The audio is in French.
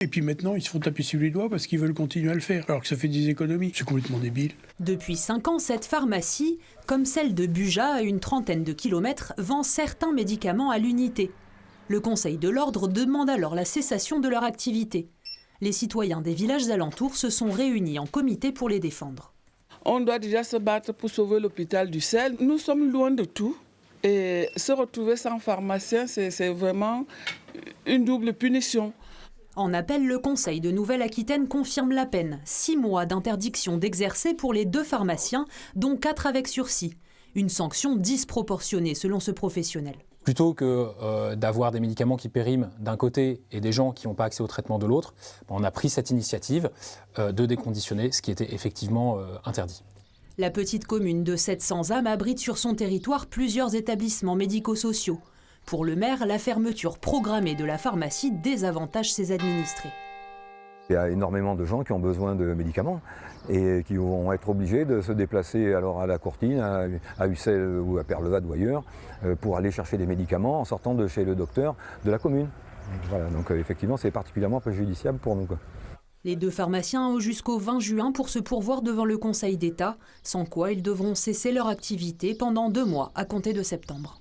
Et puis maintenant, ils se font taper sur les doigts parce qu'ils veulent continuer à le faire, alors que ça fait des économies. C'est complètement débile. Depuis 5 ans, cette pharmacie, comme celle de Buja, à une trentaine de kilomètres, vend certains médicaments à l'unité. Le Conseil de l'Ordre demande alors la cessation de leur activité. Les citoyens des villages alentours se sont réunis en comité pour les défendre. On doit déjà se battre pour sauver l'hôpital du Sel. Nous sommes loin de tout. Et se retrouver sans pharmacien, c'est vraiment une double punition. En appel, le Conseil de Nouvelle-Aquitaine confirme la peine. 6 mois d'interdiction d'exercer pour les 2 pharmaciens, dont 4 avec sursis. Une sanction disproportionnée selon ce professionnel. Plutôt que d'avoir des médicaments qui périment d'un côté et des gens qui n'ont pas accès au traitement de l'autre, on a pris cette initiative de déconditionner ce qui était effectivement interdit. La petite commune de 700 âmes abrite sur son territoire plusieurs établissements médico-sociaux. Pour le maire, la fermeture programmée de la pharmacie désavantage ses administrés. Il y a énormément de gens qui ont besoin de médicaments et qui vont être obligés de se déplacer alors à la Courtine, à Ussel ou à Perlevade ou ailleurs pour aller chercher des médicaments en sortant de chez le docteur de la commune. Voilà, donc effectivement c'est particulièrement préjudiciable pour nous, quoi. Les 2 pharmaciens ont jusqu'au 20 juin pour se pourvoir devant le Conseil d'État, sans quoi ils devront cesser leur activité pendant 2 mois à compter de septembre.